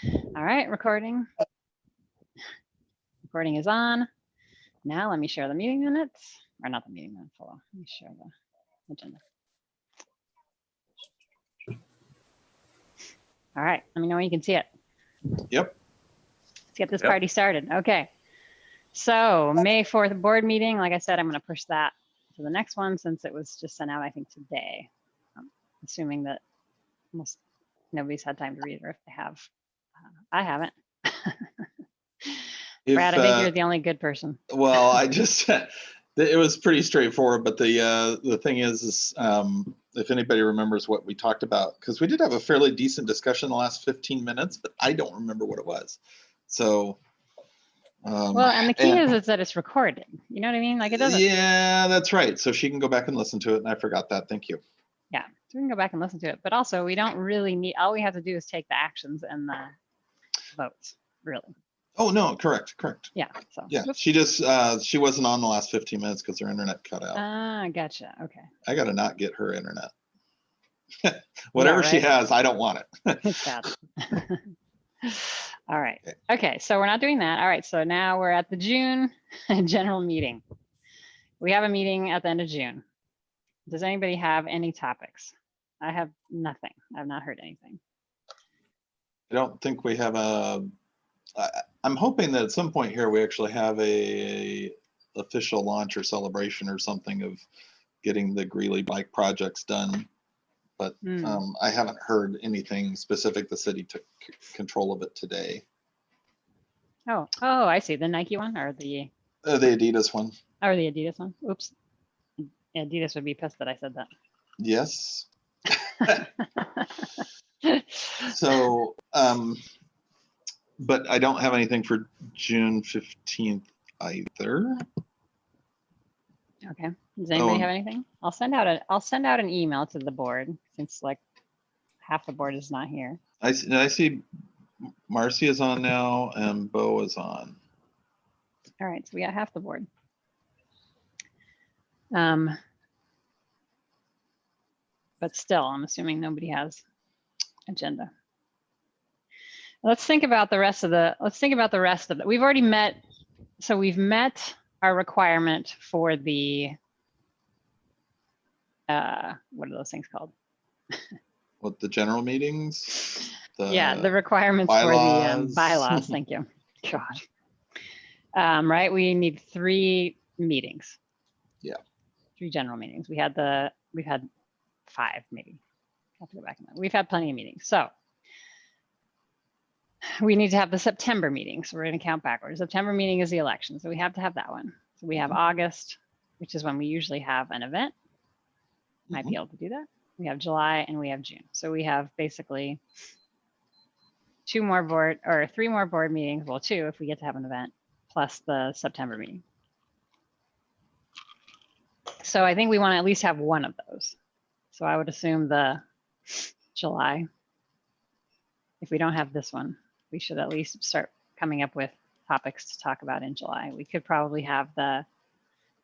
All right, recording. Recording is on. Now let me share the meeting minutes, or not the meeting minutes, hold on. Let me share the agenda. All right, let me know when you can see it. Yep. Let's get this party started. Okay. So May 4th board meeting, like I said, I'm going to push that to the next one since it was just sent out, I think, today. I'm assuming that almost nobody's had time to read it, or if they have, I haven't. Brad, I think you're the only good person. Well, I just, it was pretty straightforward, but the thing is if anybody remembers what we talked about, because we did have a fairly decent discussion in the last 15 minutes, but I don't remember what it was. So. Well, and the key is that it's recorded. You know what I mean? Like it doesn't. Yeah, that's right. So she can go back and listen to it. And I forgot that. Thank you. Yeah, so we can go back and listen to it. But also, we don't really need, all we have to do is take the actions and the votes, really. Oh, no, correct. Yeah. So yeah, she just, she wasn't on the last 15 minutes because her internet cut out. Ah, gotcha. Okay. I got to not get her internet. Whatever she has, I don't want it. It's bad. All right. Okay, so we're not doing that. All right, so now we're at the June general meeting. We have a meeting at the end of June. Does anybody have any topics? I have nothing. I've not heard anything. I don't think we have I'm hoping that at some point here we actually have a official launch or celebration or something of getting the Greeley bike projects done. But I haven't heard anything specific. The city took control of it today. Oh, I see. The Nike one or the Adidas one. Or the Adidas one. Oops. Adidas would be pissed that I said that. Yes. So, but I don't have anything for June 15th either. Okay. Does anybody have anything? I'll send out an email to the board since like half the board is not here. I see Marcy is on now and Bo is on. All right, so we got half the board. But still, I'm assuming nobody has agenda. Let's think about the rest of the, we've already met. So we've met our requirement for the, what are those things called? What, the general meetings? The requirements bylaws. For the bylaws. Thank you. God. Right, we need 3 meetings. Yeah. 3 general meetings. We've had 5 maybe. I have to go back. We've had plenty of meetings. So we need to have the September meeting. So we're going to count backwards. September meeting is the election. So we have to have that one. So we have August, which is when we usually have an event. Might be able to do that. We have July and we have June. So we have basically 3 more board meetings. Well, 2 if we get to have an event, plus the September meeting. So I think we want to at least have one of those. So I would assume the July. If we don't have this one, we should at least start coming up with topics to talk about in July. We could probably have I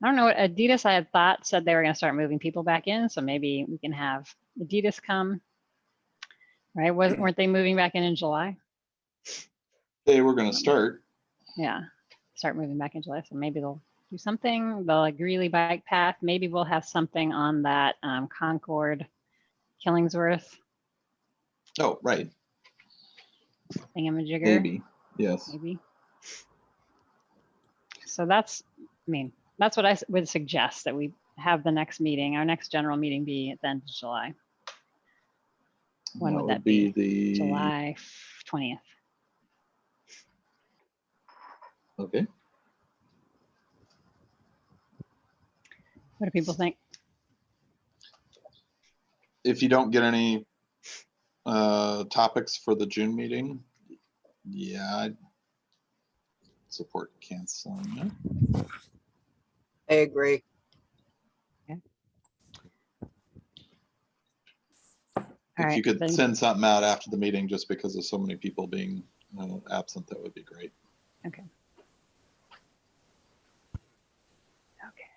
don't know what Adidas I had thought said they were going to start moving people back in. So maybe we can have Adidas come, right? Weren't they moving back in July? They were going to start. Yeah, start moving back in July. So maybe they'll do something. The Greeley bike path. Maybe we'll have something on that Concord, Killingsworth. Oh, right. Thingamajigger. Maybe. Yes. Maybe. So that's what I would suggest, that we have the next meeting, our next general meeting, be at the end of July. When would that be? The July 20th. Okay. What do people think? If you don't get any topics for the June meeting, yeah, I'd support canceling it. I agree. Okay. If you could send something out after the meeting, just because of so many people being absent, that would be great. Okay. Okay.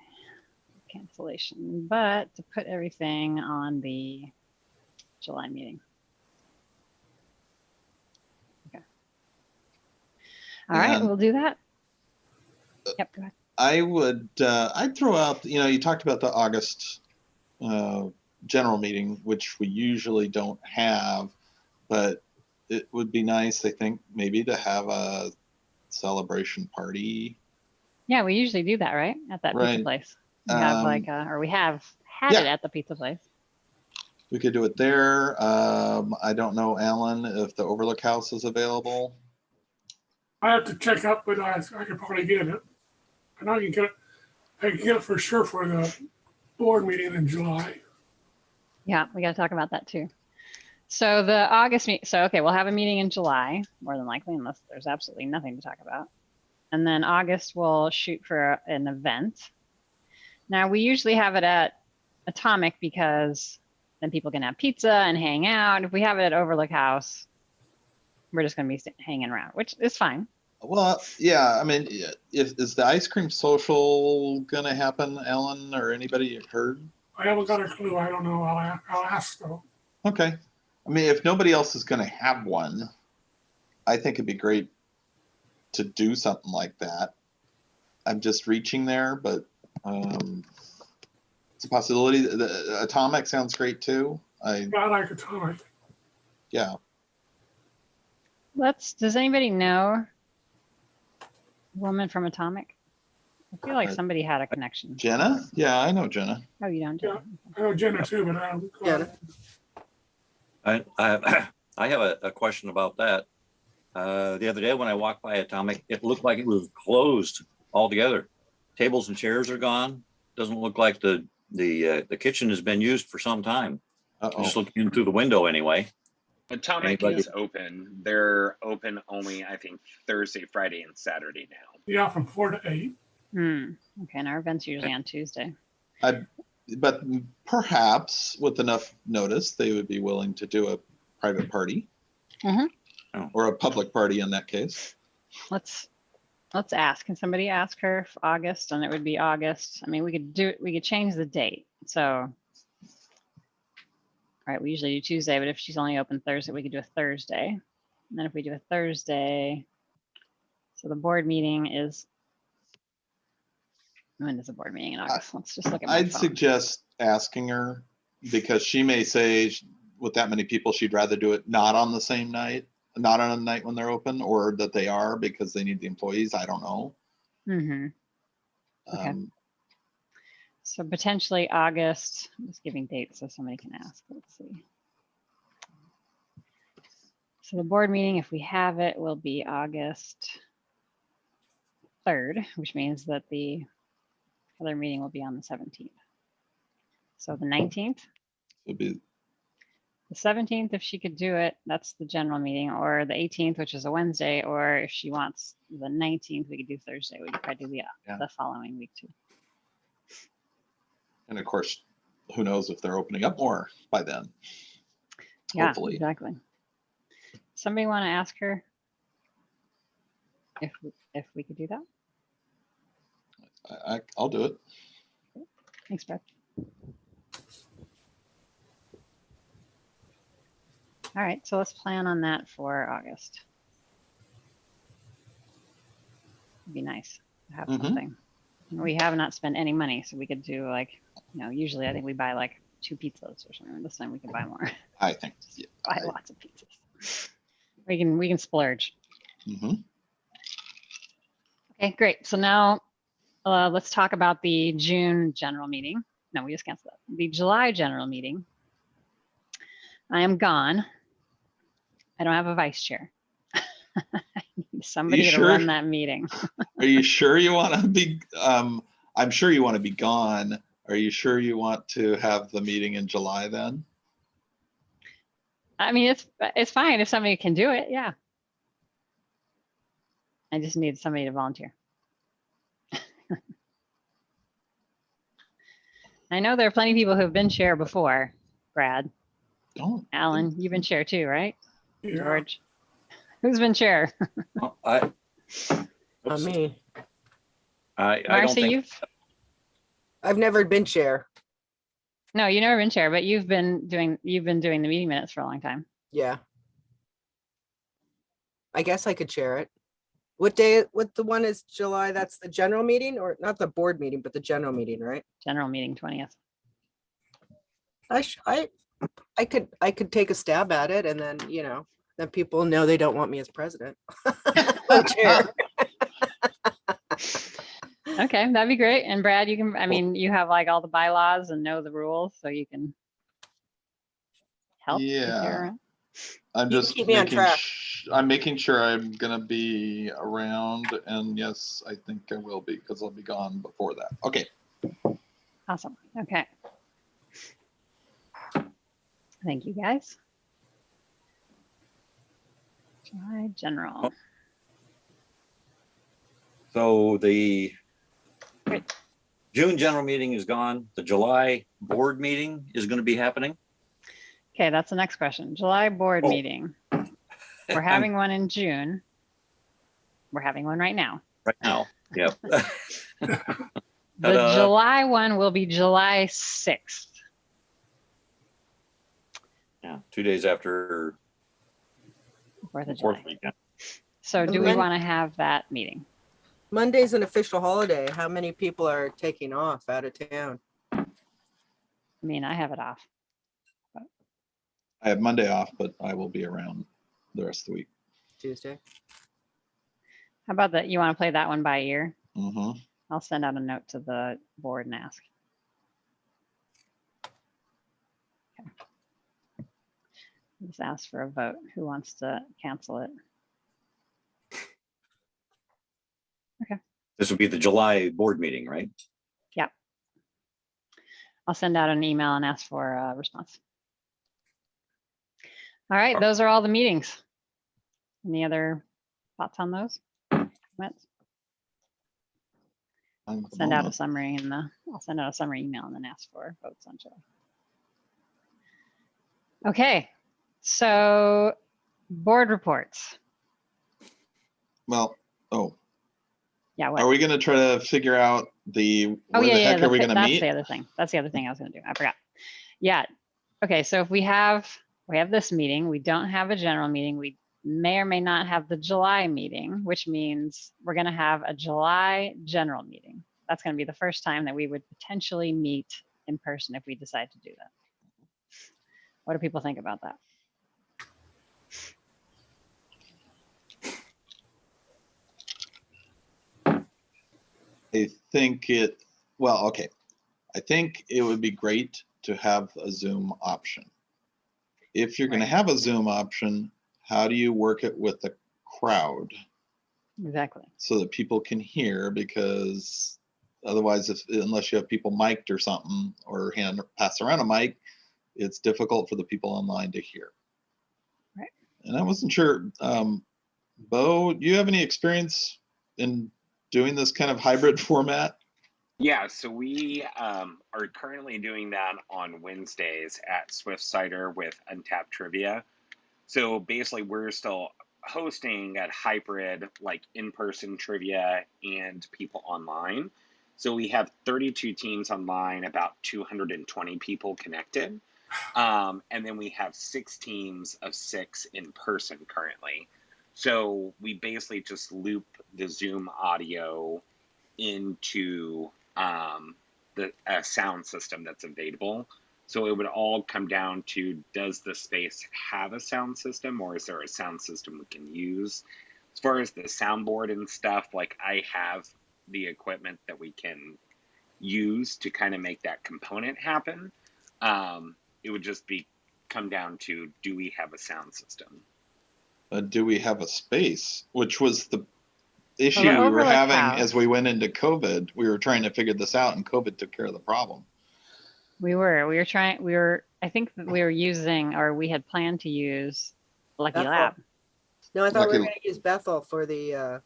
Cancellation, but to put everything on the July meeting. Okay. All right, And- we'll do that. Yep, go ahead. I'd throw out, you talked about the August general meeting, which we usually don't have, but it would be nice, I think, maybe to have a celebration party. Yeah, we usually do that, right? At that pizza Right. place. We have or we have had it Yeah. at the pizza place. We could do it there. I don't know, Alan, if the Overlook House is available. I have to check up, but I could probably get it. And I can get it for sure for the board meeting in July. Yeah, we got to talk about that too. So the August meet. So okay, we'll have a meeting in July, more than likely, unless there's absolutely nothing to talk about. And then August we'll shoot for an event. Now we usually have it at Atomic because then people can have pizza and hang out. If we have it at Overlook House, we're just going to be hanging around, which is fine. Well, yeah, I mean, is the ice cream social gonna happen, Alan, or anybody heard? I haven't got a clue. I don't know. I'll ask though. Okay. I mean, if nobody else is gonna have one, I think it'd be great to do something like that. I'm just reaching there, but it's a possibility. The Atomic sounds great too. Yeah, I like Atomic. Yeah. Does anybody know woman from Atomic? I feel like somebody had a connection. Jenna? Yeah, I know Jenna. Oh, you don't? Yeah. I know Jenna too, but I don't. Jenna. I have a question about that. The other day when I walked by Atomic, it looked like it was closed altogether. Tables and chairs are gone. Doesn't look like the kitchen has been used for some time. Uh-oh. Just looking in through the window anyway. Atomic Anybody? is open. They're open only, I think, Thursday, Friday, and Saturday now. Yeah, from 4 to 8. Okay, and our event's usually on Tuesday. But perhaps with enough notice, they would be willing to do a private party. Mhm. Oh. Or a public party in that case. Let's ask. Can somebody ask her for August? And it would be August. I mean, we could do it. We could change the date. So, all right, we usually do Tuesday, but if she's only open Thursday, we could do a Thursday. And then if we do a Thursday, so the board meeting is, when is the board meeting in August? Let's just look at my I'd phone. suggest asking her because she may say with that many people, she'd rather do it not on the same night, not on a night when they're open, or that they are because they need the employees. I don't know. Mhm. Okay. Um, So potentially August, I'm just giving dates so somebody can ask. Let's see. So the board meeting, if we have it, will be August 3rd, which means that the other meeting will be on the 17th. So the 19th, it'd be the 17th, if she could do it, that's the general meeting, or the 18th, which is a Wednesday, or if she wants the 19th, we could do Thursday. We could probably do the following week too. and of course, who knows if they're opening up more by then. Yeah, Hopefully. exactly. Somebody want to ask her if we could do that? I'll do it. Thanks, Beth. All right, so let's plan on that for August. It'd be nice to have something. We have not spent any money, so we could do like, usually I think we buy like 2 pizzas or something. This time we can buy more. I think. Just buy lots of pizzas. We can splurge. Mhm. Okay, great. So now let's talk about the June general meeting. No, we just canceled that. The July general meeting. I am gone. I don't have a vice chair. I need somebody to sure? run that meeting. Are you sure you want to be? I'm sure you want to be gone. Are you sure you want to have the meeting in July then? I mean, it's fine if somebody can do it. Yeah. I just need somebody to volunteer. I know there are plenty of people who have been chair before. Brad, Don't. Alan, you've been chair too, right? Yeah. George, who's been chair? Well, I Not me. don't Marcy, think I've never been chair. No, you've never been chair, but you've been doing the meeting minutes for a long time. Yeah. I guess I could chair it. What day, what the one is July? That's the general meeting, or not the board meeting, but the general meeting, right? General meeting 20th. I could take a stab at it, and then, then people know they don't want me as president. Oh, chair. Okay, that'd be great. And Brad, you can, I mean, you have like all the bylaws and know the rules, so you can help. if you're Yeah. around. I'm You just keep me on making, track. I'm making sure I'm gonna be around, and yes, I think I will be, because I'll be gone before that. Okay. Awesome. Okay. Thank you, guys. July general. So the Great. June general meeting is gone. The July board meeting is going to be happening. Okay, that's the next question. July board Oh. meeting. We're having one in June. We're having one right now. Right now. Yep. The Ta-da. July one will be July 6th. Yeah, 2 days after 4th the of fourth July. weekend. So do we want to have that meeting? Monday's an official holiday. How many people are taking off out of town? I mean, I have it off. I have Monday off, but I will be around the rest of the week. Tuesday. How about that? You want to play that one by ear? Hmm. I'll send out a note to the board and ask. Okay. Just ask for a vote. Who wants to cancel it? This would be the July board meeting, right? Yep. I'll send out an email and ask for a response. All right, those are all the meetings. Any other thoughts on those? Comments? Send out a summary in the, I'll send out a summary email and then ask for votes on July. Okay, so board reports. Well, Yeah, what? are we gonna try to figure out Oh, where the heck are we gonna that's meet? the other thing. That's the other thing I was gonna do. I forgot. Yeah. Okay, so if we have this meeting, we don't have a general meeting, we may or may not have the July meeting, which means we're gonna have a July general meeting. That's gonna be the first time that we would potentially meet in person if we decide to do that. What do people think about that? I think okay. I think it would be great to have a Zoom option. If you're gonna Right. have a Zoom option, how do you work it with the crowd Exactly. so that people can hear? Because otherwise, unless you have people mic'd or something, or pass around a mic, it's difficult for the people online to hear. Right. And I wasn't sure, Bo, do you have any experience in doing this kind of hybrid format? Yeah, so we are currently doing that on Wednesdays at Swift Cider with Untapped Trivia. So basically, we're still hosting a hybrid, like in-person trivia and people online. So we have 32 teams online, about 220 people connected. And then we have 6 teams of 6 in person currently. So we basically just loop the Zoom audio into the sound system that's available. So it would all come down to, does the space have a sound system, or is there a sound system we can use? As far as the soundboard and stuff, like I have the equipment that we can use to kind of make that component happen. It would just come down to, do we have a sound system? Do we have a space? Which was the issue Well, the we were Overlook having House. as we went into COVID. We were trying to figure this out, and COVID took care of the problem. I think that we were using, or we had planned to use Lucky Bethel. Lab. No, I thought we were Lucky- going to use Bethel for the,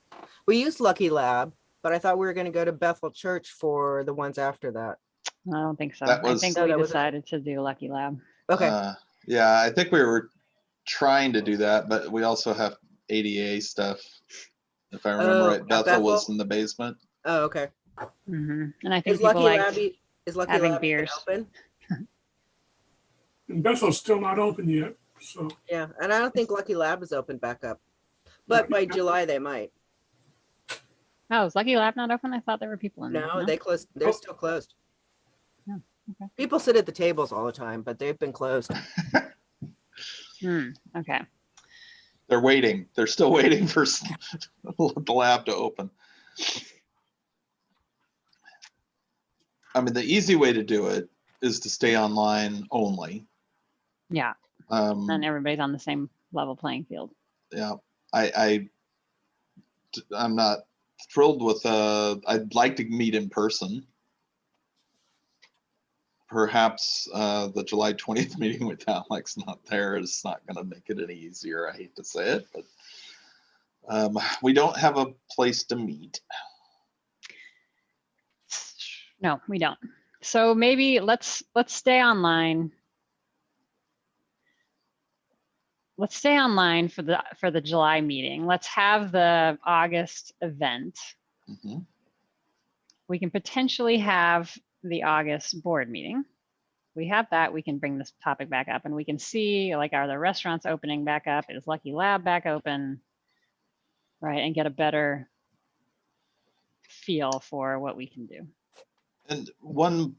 we used Lucky Lab, but I thought we were going to go to Bethel Church for the ones after that. I don't think so. That I was- think No, we that was it. decided to do Lucky Lab. Okay. Yeah, I think we were trying to do that, but we also have ADA stuff. If I remember Oh, right, at Bethel was Bethel? in the basement. Oh, okay. And I think Is people Lucky liked, Lab, is Lucky having Lab even beers. open? And Bethel's still not open yet, so Yeah, and I don't think Lucky Lab is open back up, but by July they might. Oh, is Lucky Lab not open? I thought there were people in there. No, they closed. They're Oh. still closed. Oh, okay. People sit at the tables all the time, but they've been closed. Okay. They're waiting. They're still waiting for the lab to open. I mean, the easy way to do it is to stay online only. Yeah. Then everybody's on the same level playing field. Yeah, I'm not thrilled with. I'd like to meet in person. Perhaps the July 20th meeting with Alex not there is not going to make it any easier. I hate to say it, but we don't have a place to meet. No, we don't. So maybe let's stay online. Let's stay online for the July meeting. Let's have the August event. Mhm. We can potentially have the August board meeting. We have that, we can bring this topic back up and we can see, like, are the restaurants opening back up? Is Lucky Lab back open? Right, and get a better feel for what we can do. And one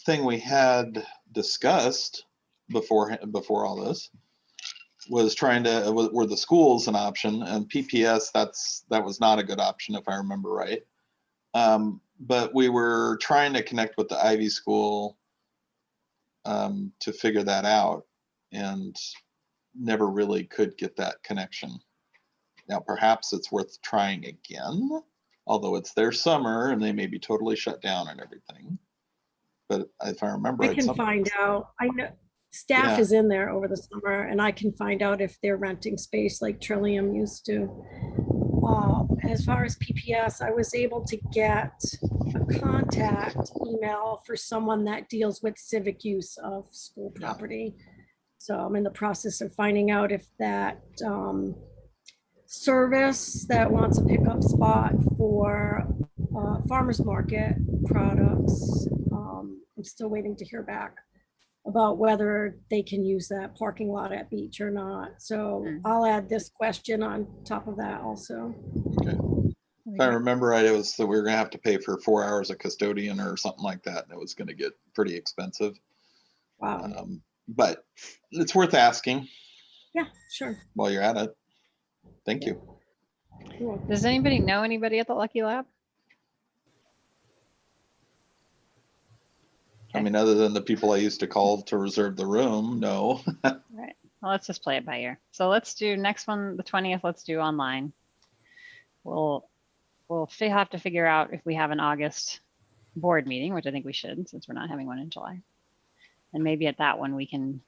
thing we had discussed before all this was trying to, were the schools an option, and PPS, that was not a good option if I remember right. But we were trying to connect with the Ivy School to figure that out, and never really could get that connection. Now, perhaps it's worth trying again, although it's their summer and they may be totally shut down and everything. But if I remember, I can find out. I know staff Yeah. is in there over the summer, and I can find out if they're renting space like Trillium used to. As far as PPS, I was able to get a contact email for someone that deals with civic use of school Yeah. property. So I'm in the process of finding out if that service that wants a pickup spot for farmers market products. I'm still waiting to hear back about whether they can use that parking lot at beach or not. So I'll add this question on top of that also. Okay. If I remember right, it was that we were gonna have to pay for 4 hours of custodian or something like that, and it was gonna get pretty expensive. Wow. But it's worth asking Yeah, sure. while you're at it. Thank you. You're welcome. Does anybody know anybody at the Lucky Lab? I mean, other than the people I used to call to reserve the room, no. Right. Well, let's just play it by ear. So let's do next one, the 20th, let's do online. We'll have to figure out if we have an August board meeting, which I think we should, since we're not having one in July. And maybe at that one, we can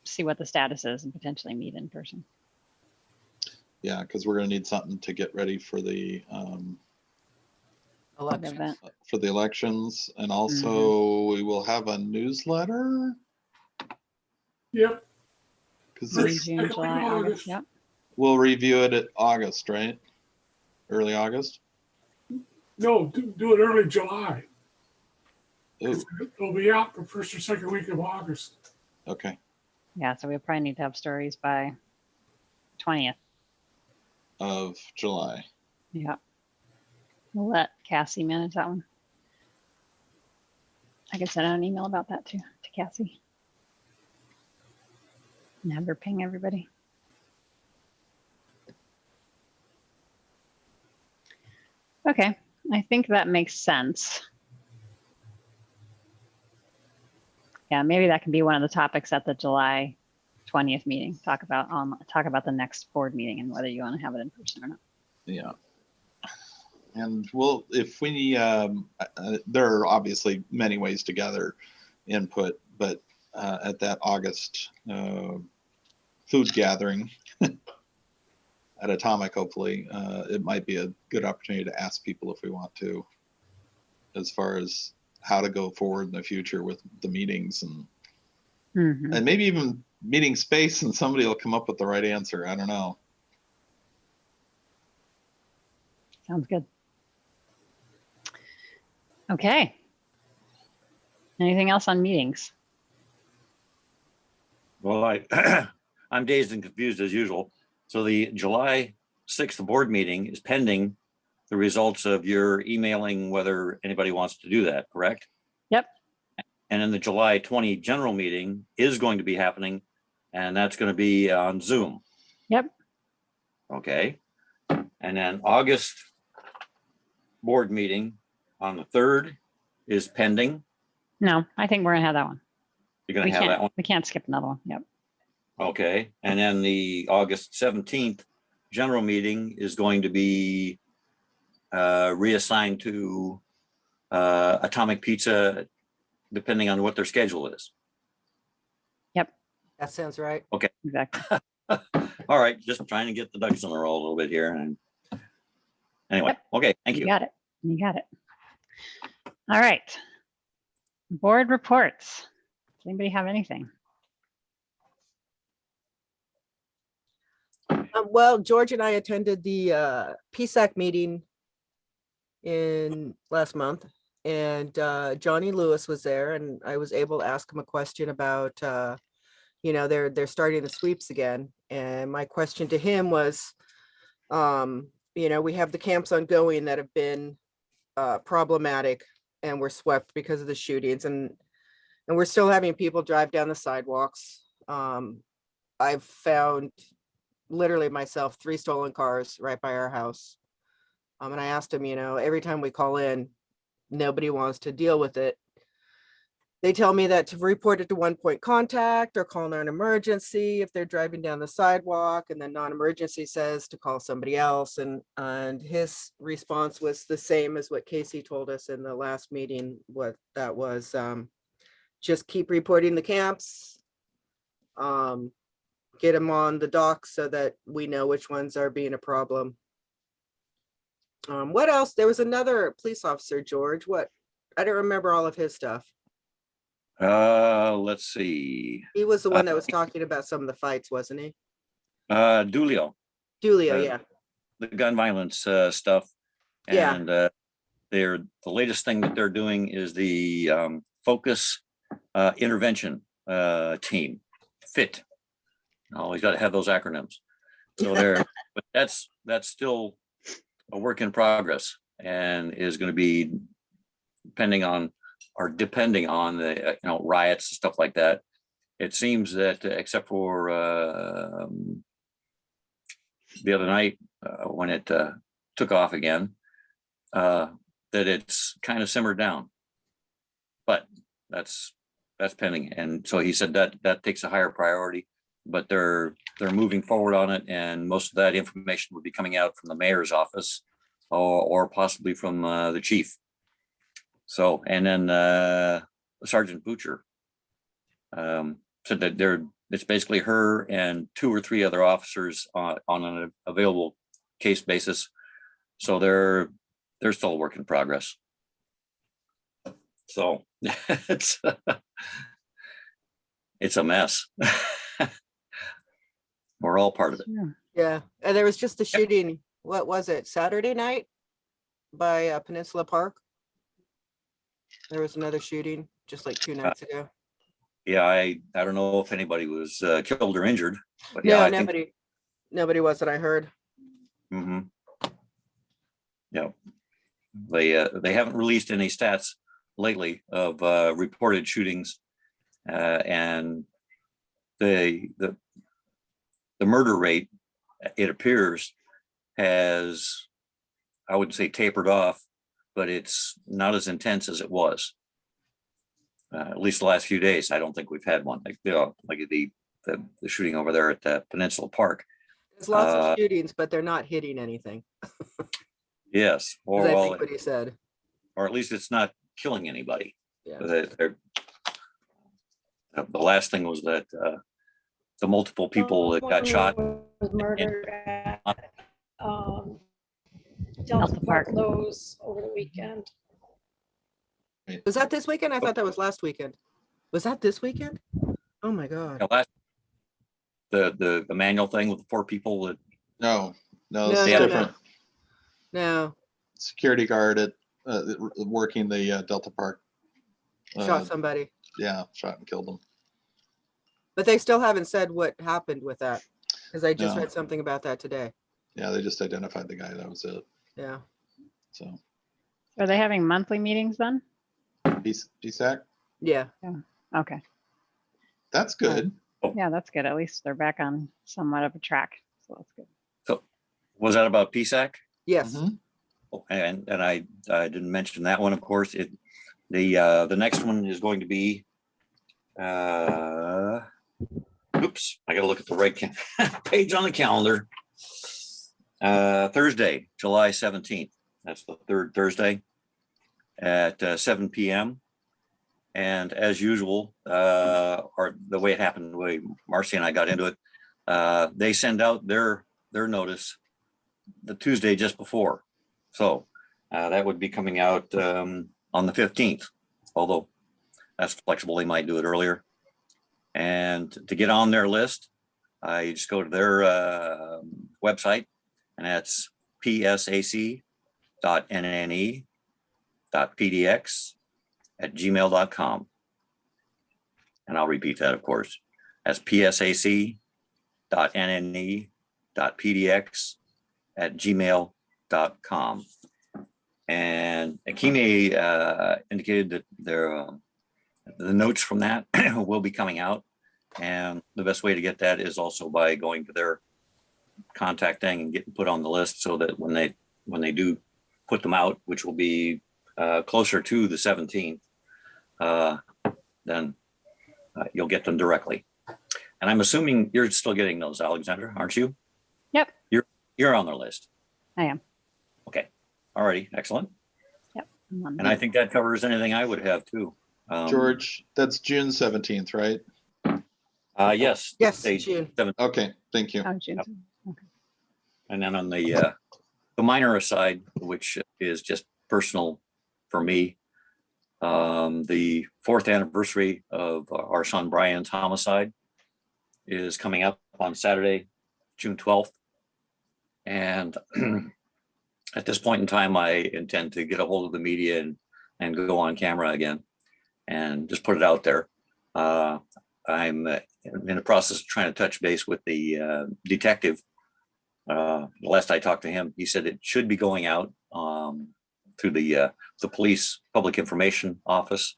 see what the status is and potentially meet in person. Yeah, because we're gonna need something to get ready for the Election. Event. for the elections, and also we will have a newsletter. Yep. Because May, First, June, second week July, of August. August. Yep. we'll review it at August, right? Early August. No, do it early July. Ooh, It'll be out the first or second week of August. okay. Yeah. So we probably need to have stories by 20th. Of July. Yeah. We'll let Cassie manage that one. I can send out an email about that too to Cassie. And have her ping everybody. Okay, I think that makes sense. Yeah, maybe that can be one of the topics at the July 20th meeting. Talk about the next board meeting and whether you want to have it in person or not. Yeah. And we'll, if we, there are obviously many ways to gather input, but at that August food gathering at Atomic, hopefully, it might be a good opportunity to ask people if we want to, as far as how to go forward in the future with the meetings, and and maybe even meeting space, and somebody will come up with the right answer. I don't know. Sounds good. Okay. Anything else on meetings? Well, I'm dazed and confused as usual. So the July 6th board meeting is pending the results of your emailing whether anybody wants to do that, correct? Yep. And then the July 20 general meeting is going to be happening, and that's going to be on Zoom. Yep. Okay. And then August board meeting on the 3rd is pending. No, I think we're gonna have that one. You're going We to have that can't, one. we can't skip another one. Yep. Okay. And then the August 17th general meeting is going to be reassigned to Atomic Pizza, depending on what their schedule is. That sounds right. Exactly. All right, just trying to get the ducks in a row a little bit here. And anyway, Yep. okay, thank you. Got it. You got it. All right. Board reports. Does anybody have anything? Well, George and I attended the PSAC meeting in last month, and Johnny Lewis was there, and I was able to ask him a question about, they're starting the sweeps again. And my question to him was, we have the camps ongoing that have been problematic and were swept because of the shootings, and we're still having people drive down the sidewalks. I've found literally myself 3 stolen cars right by our house. And I asked him, every time we call in, nobody wants to deal with it. They tell me that to report it to 1-point contact or call an emergency if they're driving down the sidewalk, and then non-emergency says to call somebody else. And his response was the same as what Casey told us in the last meeting. What that was, just keep reporting the camps, get them on the dock so that we know which ones are being a problem. What else? There was another police officer, George. I don't remember all of his stuff. Let's see. He was the one that was talking about some of the fights, wasn't he? Dulio, Dulio, yeah. the gun violence stuff. Yeah. And the latest thing that they're doing is the focus intervention team, FIT. Always got to have those acronyms. So but that's still a work in progress, and is going to be depending on the riots and stuff like that. It seems that except for the other night when it took off again, that it's kind of simmered down. But that's pending, and so he said that takes a higher priority. But they're moving forward on it, and most of that information would be coming out from the mayor's office or possibly from the chief. So, and then Sergeant Butcher said that it's basically her and 2 or 3 other officers on an available case basis. So they're still a work in progress. So it's a mess. We're all part of it. Yeah. And there was just the shooting, what was it, Saturday night by Peninsula Park? There was another shooting just like 2 nights ago. Yeah, I don't know if anybody was killed or injured, but yeah, No, nobody was that I heard. Mm-hmm. Yeah, they haven't released any stats lately of reported shootings, and the murder rate, it appears, has, I wouldn't say tapered off, but it's not as intense as it was. At least the last few days, I don't think we've had one like the shooting over there at Peninsula Park. There's lots of shootings, but they're not hitting anything. Yes, I think what he said. Or at least it's not killing anybody. Yeah. The last thing was that the multiple people that got shot was murdered at Delta Delta Park. Park Lowe's over the weekend. Was that this weekend? I thought that was last weekend. Was that this weekend? Oh my God. The manual thing with the 4 people that No, No, it's no, different. No, Security guard at working the Delta Park. shot somebody. Yeah, shot and killed them. But they still haven't said what happened with that, because I just No. read something about that today. Yeah, they just identified the guy. That was it. Yeah. So Are they having monthly meetings then? PSAC, Yeah. Okay. that's good. Yeah, that's good. At least they're back on somewhat of a track. So that's good. So was that about PSAC? Yes. Mhm. Oh, and I didn't mention that one, of course. The next one is going to be oops, I gotta look at the right page on the calendar. Thursday, July 17th. That's the third Thursday at 7 p.m. And as usual, or the way it happened, the way Marcy and I got into it, they send out their notice the Tuesday just before. So that would be coming out on the 15th, although that's flexible. They might do it earlier. And to get on their list, you just go to their website, and that's psac.nne.pdx@gmail.com. And I'll repeat that, of course. That's psac.nne.pdx@gmail.com. And OKNA indicated that the notes from that will be coming out. And the best way to get that is also by going to their contacting and getting put on the list, so that when they do put them out, which will be closer to the 17th, then you'll get them directly. And I'm assuming you're still getting those, Alexandra, aren't you? Yep. You're on their list. I am. Okay. Alrighty. Excellent. Yep. I'm on And I think that covers anything I would have too. George, that's June 17th, right? Yes. Yes, they- June. Okay, thank you. Oh, June. Yep. Okay. And then on the minor aside, which is just personal for me, the 4th anniversary of our son Brian's homicide is coming up on Saturday, June 12th. And at this point in time, I intend to get a hold of the media and go on camera again and just put it out there. I'm in the process of trying to touch base with the detective. The last I talked to him, he said it should be going out through the police public information office,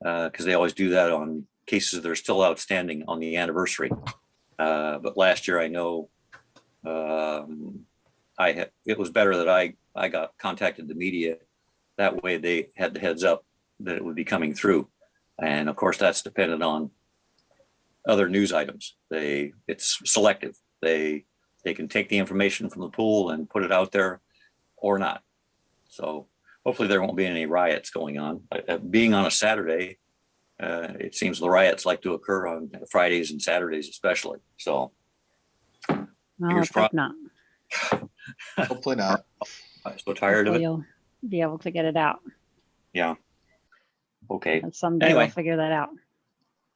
because they always do that on cases that are still outstanding on the anniversary. But last year, I know it was better that I got contacted the media. That way they had the heads up that it would be coming through. And of course, that's dependent on other news items. It's selective. They can take the information from the pool and put it out there or not. So hopefully there won't be any riots going on. Being on a Saturday, it seems the riots like to occur on Fridays and Saturdays especially. So Well, Fingers let's hope not. Hopefully not. I'm so tired of Hopefully it. you'll be able to get it out. Yeah. Okay. And someday Anyway. we'll figure that out.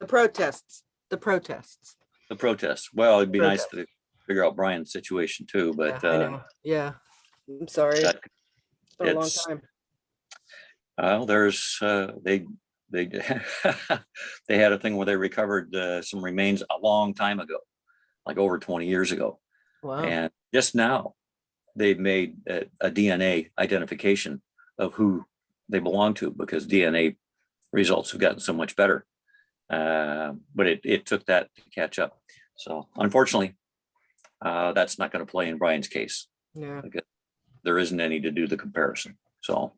The protests. The protests. Well, it'd be nice to figure out Brian's situation too, but Yeah, I know. Yeah. I'm sorry. that- It's been a long it's- time. well, there's they they had a thing where they recovered some remains a long time ago, like over 20 years ago. Wow. And just now they've made a DNA identification of who they belong to, because DNA results have gotten so much better. But it took that to catch up. So unfortunately, that's not going to play in Brian's case. Yeah. There isn't any to do the comparison. So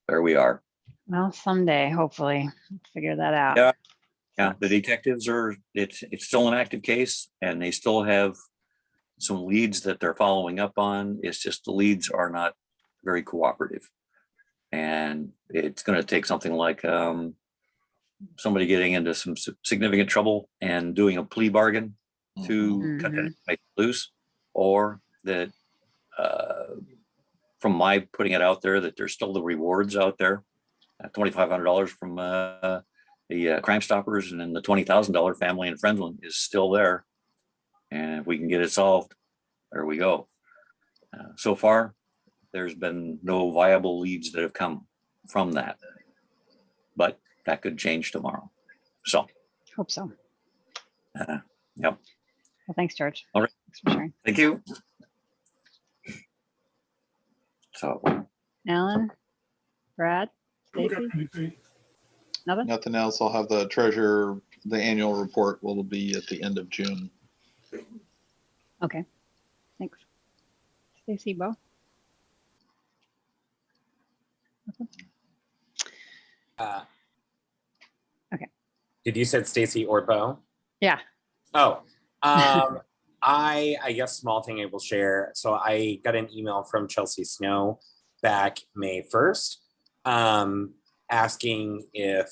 there we are. Well, someday, hopefully, we'll figure that out. Yeah. Yeah, the detectives it's still an active case, and they still have some leads that they're following up on. It's just the leads are not very cooperative. And it's going to take something like somebody getting into some significant trouble and doing a plea bargain to cut that information loose, or that from my putting it out there, that there's still the rewards out there, $2,500 from the Crime Stoppers, and then the $20,000 family and friends one is still there. And if we can get it solved, there we go. So far, there's been no viable leads that have come from that, but that could change tomorrow. So, Hope so. yep. Well, thanks, George. All right. Thanks for sharing. Thank you. So Alan, Brad, I don't got Stacy, anything. nothing? Nothing else. I'll have the treasurer, the annual report will be at the end of June. Okay, thanks. Stacy, Bo? Okay. Did you said Stacy or Bo? Yeah. Oh, I guess small thing I will share. So I got an email from Chelsea Snow back May 1st, asking if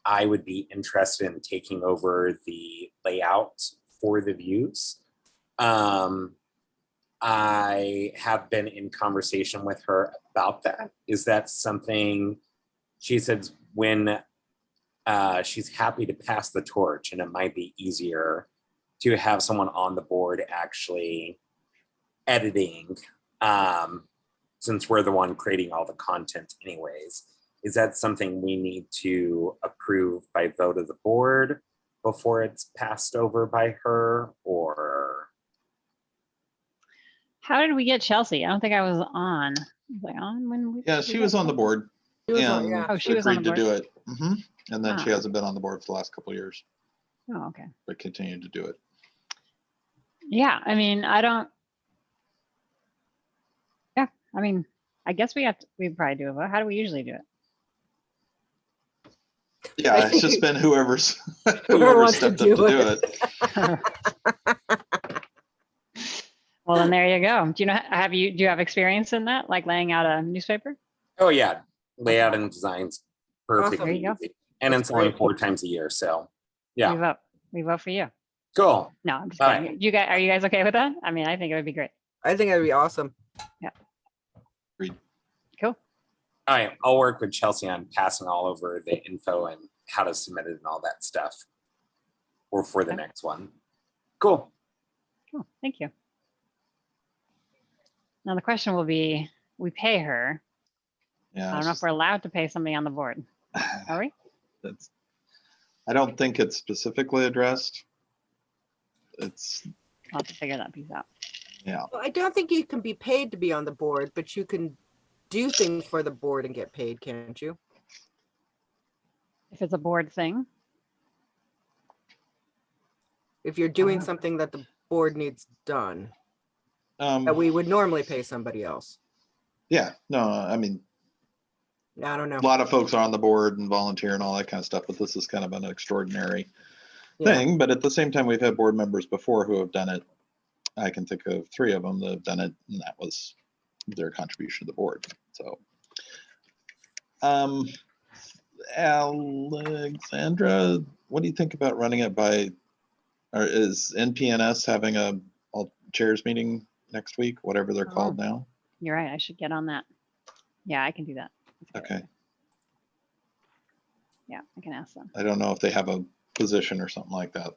I would be interested in taking over the layout for the views. I have been in conversation with her about that. Is that something she said when she's happy to pass the torch, and it might be easier to have someone on the board actually editing, since we're the one creating all the content anyways. Is that something we need to approve by vote of the board before it's passed over by her, or? How did we get Chelsea? I don't think I was on. Was I on when we? Yeah, she was on the board She was on, and yeah. Oh, she was on agreed the to board. do it. And then she Ah. hasn't been on the board for the last couple of years, Oh, okay. but continued to do it. Yeah, I mean, I don't. Yeah, I mean, I guess we probably do a vote. How do we usually do it? Yeah, it's just been whoever's Whoever whoever wants to stepped up to do do it. it. Well, then there you go. Do you have experience in that, like laying out a newspaper? Oh yeah, layout and designs perfect. There you go. And That's it's only great. 4 times a year, so yeah, We vote for you. cool. No, I'm just All kidding. Are you guys okay with that? I mean, I think it would be great. I think that'd be awesome. Cool. All right, I'll work with Chelsea on passing all over the info and how to submit it and all that stuff, or for the Okay. next one. Cool. Cool. Thank you. Now the question will be, we pay her. Yeah, I don't it's know if just- we're allowed to pay somebody on the board. Are we? that's, I don't think it's specifically addressed. It's, I'll have to figure that piece out. yeah, Well, I don't think you can be paid to be on the board, but you can do things for the board and get paid, can't you? If it's a board thing, If you're doing Oh. something that the board needs done, that we would normally pay somebody else. yeah, no, I mean, I don't know. a lot of folks are on the board and volunteer and all that kind of stuff, but this is kind of an extraordinary Yeah. thing. But at the same time, we've had board members before who have done it. I can think of 3 of them that have done it, and that was their contribution to the board. So, Alexandra, what do you think about running it by, or is NPNS having a all chairs meeting next week, whatever they're called now? you're right. I should get on that. Yeah, I can do that. That's a good Okay. idea. Yeah, I can ask them. I don't know if they have a position or something like that.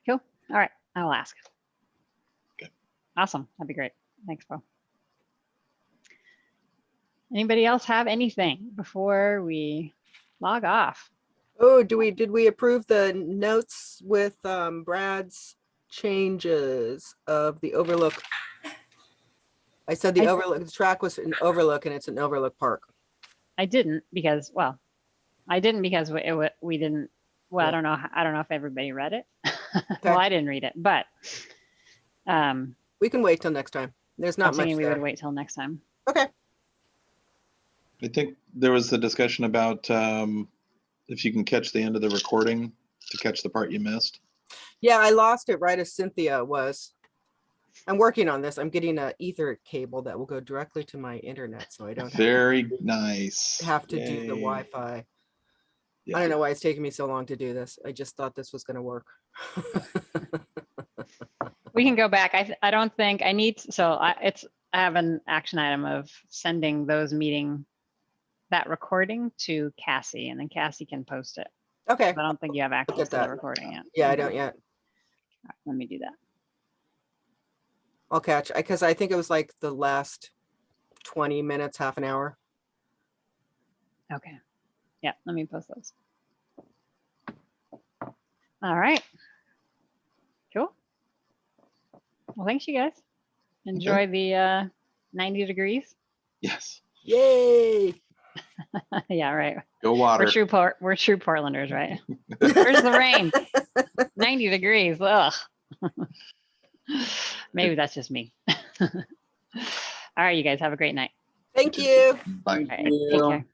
Cool. All right. I will ask. Okay. Awesome. That'd be great. Thanks, Bo. Anybody else have anything before we log off? Oh, did we approve the notes with Brad's changes of the overlook? I said the I- overlook, the track was an overlook and it's an overlook park. I didn't because, well, we didn't, well, Yeah. I don't know if everybody read it. Okay. Well, I didn't read it, but We can wait till next time. There's I'm not much thinking we would there. wait till next time. Okay. I think there was a discussion about if you can catch the end of the recording to catch the part you missed. Yeah, I lost it right as Cynthia was. I'm working on this. I'm getting an ether cable that will go directly to my internet, so I don't Very nice. have to do the Yay. Wi-Fi. Yeah. I don't know why it's taking me so long to do this. I just thought this was going to work. We can go back. I don't think I need, I have an action item of sending that recording to Cassie, and then Cassie can post it. Okay. I don't think you have access to the that. recording yet. Yeah, I don't yet. All right, let me do that. I'll catch, because I think it was like the last 20 minutes, half an hour. Okay. Yeah, let me post those. All right. Cool. Well, thanks, you guys. Enjoy the 90 degrees. Yes. Yay! Yeah, right. Go water. We're true Portlanders, right? Where's the rain? 90 degrees. Ugh. Maybe that's just me. All right, you guys have a great night. Thank you. Bye. All right, take care.